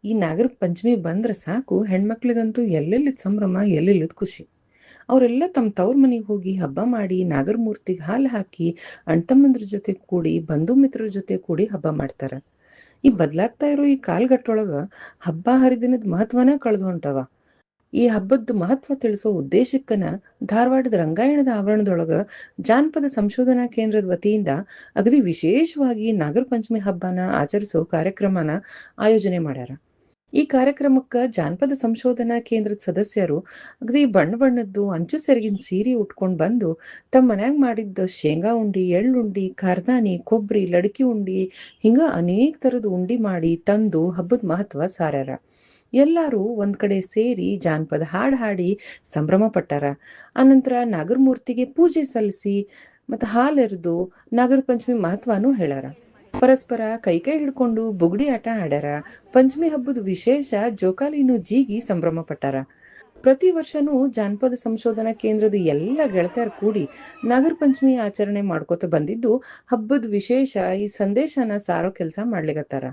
ಈ ನಾಗರ ಪಂಚಮಿ ಬಂದ್ರೆ ಸಾಕು, ಹೆಣ್ಮಕ್ಳಿಗಂತೂ ಎಲ್ಲೆಲ್ಲಿದ್ ಸಂಭ್ರಮ, ಎಲ್ಲೆಲ್ಲಿದ್ ಖುಷಿ. ಅವರೆಲ್ಲ ತಮ್ಮ ತವ್ರ ಮನೆಗೆ ಹೋಗಿ ಹಬ್ಬ ಮಾಡಿ, ನಾಗರ ಮೂರ್ತಿಗೆ ಹಾಲು ಹಾಕಿ, ಅಣ್ತಮ್ಮಂದ್ರ ಜೊತೆ ಕೂಡಿ, ಬಂಧು ಮಿತ್ರರ ಜೊತೆ ಕೂಡಿ ಹಬ್ಬ ಮಾಡ್ತಾರ. ಈ ಬದ್ಲಾಗ್ತಾ ಇರೋ ಈ ಕಾಲ್ಗಟ್ಟೊಳಗ ಹಬ್ಬ ಹರಿದಿನದ ಮಹತ್ವನ ಕಳೆದು ಹೊಂಟವ. ಈ ಹಬ್ಬದ ಮಹತ್ವ ತಿಳಿಸೋ ಉದ್ದೇಶಕ್ಕನ ಧಾರವಾಡದ ರಂಗಾಯಣದ ಆವರಣದೊಳಗ ಜಾನಪದ ಸಂಶೋಧನಾ ಕೇಂದ್ರದ ವತಿಯಿಂದ ಅಗದಿ ವಿಶೇಷವಾಗಿ ನಾಗರ ಪಂಚಮಿ ಹಬ್ಬನ ಆಚರಿಸೋ ಕಾರ್ಯಕ್ರಮನ ಆಯೋಜನೆ ಮಾಡ್ಯಾರ. ಈ ಕಾರ್ಯಕ್ರಮಕ್ಕ ಜಾನಪದ ಸಂಶೋಧನಾ ಕೇಂದ್ರದ ಸದಸ್ಯರು ಅಗದಿ ಬಣ್ಣ ಬಣ್ಣದ್ದು ಅಂಚು ಸೆರಗಿನ ಸೀರೆ ಉಟ್ಕೊಂಡ್ ಬಂದು ತಮ್ಮ ಮನ್ಯಾಗ ಮಾಡಿದ್ದ ಶೇಂಗಾ ಉಂಡಿ, ಎಳ್ಳುಂಡಿ, ಕಾರ್ದಾನಿ, ಕೊಬ್ಬರಿ, ಲಡಕಿ ಉಂಡಿ, ಹಿಂಗ ಅನೇಕ ತರದ ಉಂಡಿ ಮಾಡಿ ತಂದು ಹಬ್ಬದ ಮಹತ್ವ ಸಾರ್ಯಾರ. ಎಲ್ಲಾರು ಒಂದ್ ಕಡೆ ಸೇರಿ ಜಾನಪದ ಹಾಡ್ ಹಾಡಿ ಸಂಭ್ರಮ ಪಟ್ಟಾರ. ಆನಂತರ ನಾಗರಮೂರ್ತಿಗೆ ಪೂಜೆ ಸಲ್ಲಿಸಿ ಮತ್ತ ಹಾಲೆರೆದು ನಾಗರ ಪಂಚಮಿ ಮಹತ್ವನೂ ಹೇಳ್ಯಾರ. ಪರಸ್ಪರ ಕೈ ಹಿಡ್ಕೊಂಡು ಬುಗುಡಿ ಆಟ ಆಡ್ಯಾರ. ಪಂಚಮಿ ಹಬ್ಬದ ವಿಶೇಷ ಜೋಕಾಲಿನೂ ಜೀಗಿ ಸಂಭ್ರಮ ಪಟ್ಟಾರ. ಪ್ರತಿ ವರ್ಷನೂ ಜಾನಪದ ಸಂಶೋಧನಾ ಕೇಂದ್ರದ ಎಲ್ಲ ಗೆಳತಿಯರ್ ಕೂಡಿ ನಾಗರ ಪಂಚಮಿ ಆಚರಣೆ ಮಾಡ್ಕೋತ ಬಂದಿದ್ದು ಹಬ್ಬದ ವಿಶೇಷ ಈ ಸಂದೇಶನ ಸಾರೋ ಕೆಲಸ ಮಾಡ್ಲಿಕತ್ತಾರ.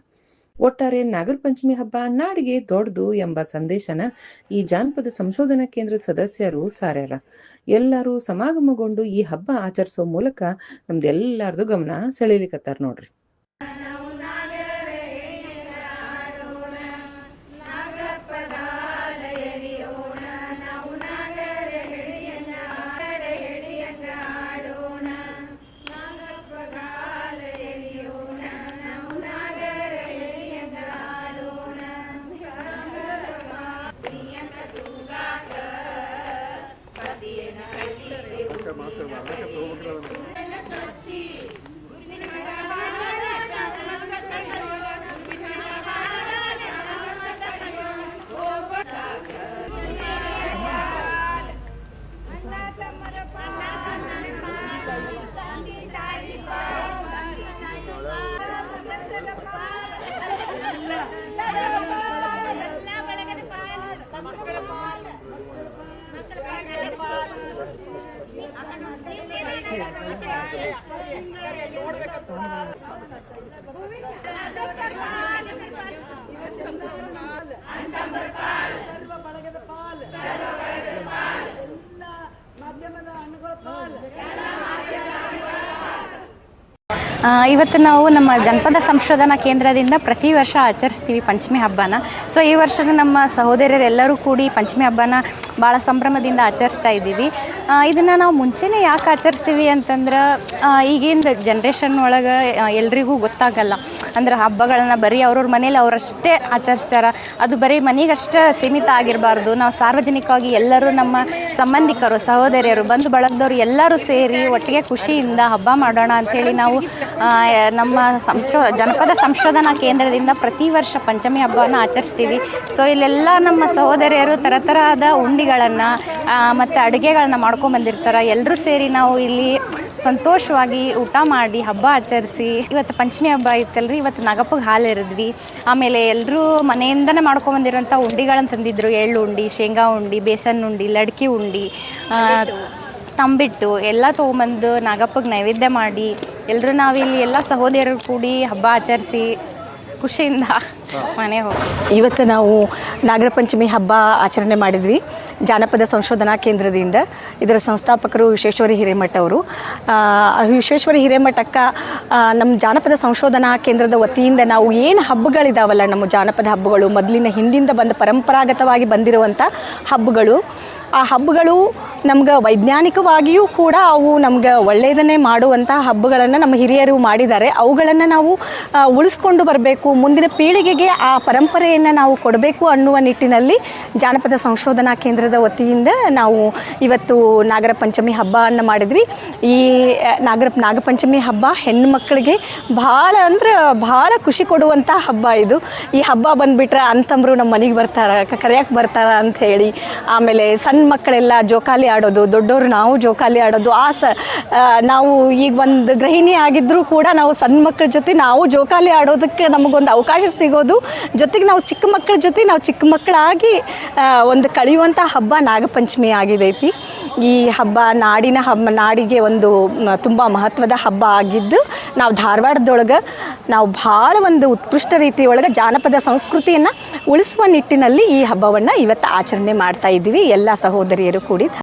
ಒಟ್ಟಾರೆ ನಾಗರ ಪಂಚಮಿ ಹಬ್ಬ ನಾಡಿಗೆ ದೊಡ್ಡದು ಎಂಬ ಸಂದೇಶನ ಈ ಜಾನಪದ ಸಂಶೋಧನಾ ಕೇಂದ್ರದ ಸದಸ್ಯರು ಸಾರ್ಯಾರ. ಎಲ್ಲರೂ ಸಮಾಗಮಗೊಂಡು ಈ ಹಬ್ಬ ಆಚರಿಸೋ ಮೂಲಕ ನಮ್ದೆಲ್ಲಾರ್ದು ಗಮನ ಸೆಳೀಲಿಕತ್ತಾರ ನೋಡ್ರಿ. ಇವತ್ತು ನಾವು ನಮ್ಮ ಜನಪದ ಸಂಶೋಧನಾ ಕೇಂದ್ರದಿಂದ ಪ್ರತಿ ವರ್ಷ ಆಚರಿಸ್ತೀವಿ ಪಂಚಮಿ ಹಬ್ಬನ. ಸೊ ಈ ವರ್ಷ ನಮ್ಮ ಸಹೋದರರೆಲ್ಲರೂ ಕೂಡಿ ಪಂಚಮಿ ಹಬ್ಬನ ಭಾಳ ಸಂಭ್ರಮದಿಂದ ಆಚರಿಸ್ತಾ ಇದ್ದೀವಿ. ಇದನ್ನು ನಾವು ಮುಂಚೆನೇ ಯಾಕೆ ಆಚರಿಸ್ತೀವಿ ಅಂತಂದ್ರೆ ಈಗಿನ ಜನ್ರೇಷನ್ ಒಳಗೆ ಎಲ್ರಿಗೂ ಗೊತ್ತಾಗಲ್ಲ. ಅಂದ್ರೆ ಹಬ್ಬಗಳನ್ನ ಬರೀ ಅವ್ರವ್ರ ಮನೇಲಿ ಅವರಷ್ಟೇ ಆಚರಿಸ್ತಾರೆ. ಅದು ಬರೀ ಮನೆಗಷ್ಟೇ ಸೀಮಿತ ಆಗಿರಬಾರ್ದು. ನಾವು ಸಾರ್ವಜನಿಕವಾಗಿ ಎಲ್ಲರೂ ನಮ್ಮ ಸಂಬಂಧಿಕರು, ಸಹೋದರಿಯರು, ಬಂಧು ಬಳಗದವರು ಎಲ್ಲರೂ ಸೇರಿ ಒಟ್ಟಿಗೆ ಖುಷಿಯಿಂದ ಹಬ್ಬ ಮಾಡೋಣ ಅಂಥೇಳಿ ನಾವು ನಮ್ಮ ಜನಪದ ಸಂಶೋಧನಾ ಕೇಂದ್ರದಿಂದ ಪ್ರತಿ ವರ್ಷ ಪಂಚಮಿ ಹಬ್ಬವನ್ನು ಆಚರಿಸ್ತೀವಿ. ಸೊ ಇಲ್ಲೆಲ್ಲ ನಮ್ಮ ಸಹೋದರಿಯರು ತರತರಹದ ಉಂಡಿಗಳನ್ನು ಮತ್ತು ಅಡುಗೆಗಳನ್ನ ಮಾಡ್ಕೊಂಬಂದಿರ್ತಾರೆ. ಎಲ್ಲರೂ ಸೇರಿ ನಾವು ಇಲ್ಲಿ ಸಂತೋಷವಾಗಿ ಊಟ ಮಾಡಿ ಹಬ್ಬ ಆಚರಿಸಿ, ಇವತ್ತು ಪಂಚಮಿ ಹಬ್ಬ ಇತ್ತಲ್ರಿ, ಇವತ್ತು ನಾಗಪ್ಪಗೆ ಹಾಲು ಎರೆದ್ವಿ. ಆಮೇಲೆ ಎಲ್ಲರೂ ಮನೆಯಿಂದನೇ ಮಾಡ್ಕೊಂಬಂದಿರೋಂಥ ಉಂಡಿಗಳನ್ನು ತಂದಿದ್ರು. ಎಳ್ಳು ಉಂಡಿ, ಶೇಂಗಾ ಉಂಡಿ, ಬೇಸನ್ ಉಂಡಿ, ಲಡ್ಕಿ ಉಂಡಿ, ತಂಬಿಟ್ಟು ಎಲ್ಲ ತೊಗೊಂಬಂದು ನಾಗಪ್ಪಗೆ ನೈವೇದ್ಯ ಮಾಡಿ ಎಲ್ಲರೂ ನಾವಿಲ್ಲಿ ಎಲ್ಲ ಸಹೋದರರು ಕೂಡಿ ಹಬ್ಬ ಆಚರಿಸಿ ಖುಷಿಯಿಂದ ಮನೆ ಹೋಗಿ. ಇವತ್ತು ನಾವು ನಾಗರ ಪಂಚಮಿ ಹಬ್ಬ ಆಚರಣೆ ಮಾಡಿದ್ವಿ ಜಾನಪದ ಸಂಶೋಧನಾ ಕೇಂದ್ರದಿಂದ. ಇದರ ಸಂಸ್ಥಾಪಕರು ವಿಶ್ವೇಶ್ವರಿ ಹಿರೇಮಠ ಅವರು. ವಿಶ್ವೇಶ್ವರಿ ಹಿರೇಮಠಕ್ಕೆ ನಮ್ಮ ಜಾನಪದ ಸಂಶೋಧನಾ ಕೇಂದ್ರದ ವತಿಯಿಂದ ನಾವು ಏನು ಹಬ್ಬಗಳಿದಾವಲ್ಲ, ನಮ್ಮ ಜಾನಪದ ಹಬ್ಬಗಳು ಮೊದಲಿನ ಹಿಂದಿಂದ ಬಂದ ಪರಂಪರಾಗತವಾಗಿ ಬಂದಿರುವಂಥ ಹಬ್ಬಗಳು, ಆ ಹಬ್ಬಗಳು ನಮ್ಗೆ ವೈಜ್ಞಾನಿಕವಾಗಿಯೂ ಕೂಡ ಅವು ನಮ್ಗೆ ಒಳ್ಳೆಯದನ್ನೇ ಮಾಡುವಂಥ ಹಬ್ಬಗಳನ್ನು ನಮ್ಮ ಹಿರಿಯರು ಮಾಡಿದ್ದಾರೆ. ಅವುಗಳನ್ನು ನಾವು ಉಳಿಸ್ಕೊಂಡು ಬರಬೇಕು, ಮುಂದಿನ ಪೀಳಿಗೆಗೆ ಆ ಪರಂಪರೆಯನ್ನು ನಾವು ಕೊಡಬೇಕು ಅನ್ನುವ ನಿಟ್ಟಿನಲ್ಲಿ ಜಾನಪದ ಸಂಶೋಧನಾ ಕೇಂದ್ರದ ವತಿಯಿಂದ ನಾವು ಇವತ್ತು ನಾಗರ ಪಂಚಮಿ ಹಬ್ಬವನ್ನು ಮಾಡಿದ್ವಿ. ಈ ನಾಗಪಂಚಮಿ ಹಬ್ಬ ಹೆಣ್ಣು ಮಕ್ಕಳಿಗೆ ಭಾಳ ಅಂದ್ರೆ ಭಾಳ ಖುಷಿ ಕೊಡುವಂಥ ಹಬ್ಬ ಇದು. ಈ ಹಬ್ಬ ಬಂದುಬಿಟ್ರೆ ಅಂತಂಬರು ನಮ್ಮ ಮನೆಗೆ ಬರ್ತಾರೆ, ಕರೆಯಕ್ಕೆ ಬರ್ತಾರೆ ಅಂಥೇಳಿ. ಆಮೇಲೆ ಸಣ್ಣ ಮಕ್ಕಳೆಲ್ಲ ಜೋಕಾಲಿ ಆಡೋದು, ದೊಡ್ಡವರು ನಾವು ಜೋಕಾಲಿ ಆಡೋದು. ನಾವು ಈಗ ಒಂದು ಗೃಹಿಣಿ ಆಗಿದ್ದರೂ ಕೂಡ ನಾವು ಸಣ್ಣ ಮಕ್ಕಳ ಜೊತೆ ನಾವು ಜೋಕಾಲಿ ಆಡೋದಕ್ಕೆ ನಮಗೊಂದು ಅವಕಾಶ ಸಿಗೋದು, ಜೊತೆಗೆ ನಾವು ಚಿಕ್ಕ ಮಕ್ಕಳ ಜೊತೆ ನಾವು ಚಿಕ್ಕ ಮಕ್ಕಳಾಗಿ ಒಂದು ಕಳೆಯುವಂಥ ಹಬ್ಬ ನಾಗಪಂಚಮಿ ಆಗಿದೈತಿ. ಈ ಹಬ್ಬ ನಾಡಿಗೆ ಒಂದು ತುಂಬ ಮಹತ್ವದ ಹಬ್ಬ ಆಗಿದ್ದು ನಾವು ಧಾರವಾಡದೊಳಗೆ ನಾವು ಭಾಳ ಒಂದು ಉತ್ಕೃಷ್ಟ ರೀತಿಯೊಳಗೆ ಜಾನಪದ ಸಂಸ್ಕೃತಿಯನ್ನು ಉಳಿಸುವ ನಿಟ್ಟಿನಲ್ಲಿ ಈ ಹಬ್ಬವನ್ನು ಇವತ್ತು ಆಚರಣೆ ಮಾಡ್ತಾ ಇದ್ದೀವಿ ಎಲ್ಲ ಸಹೋದರಿಯರು ಕೂಡಿ.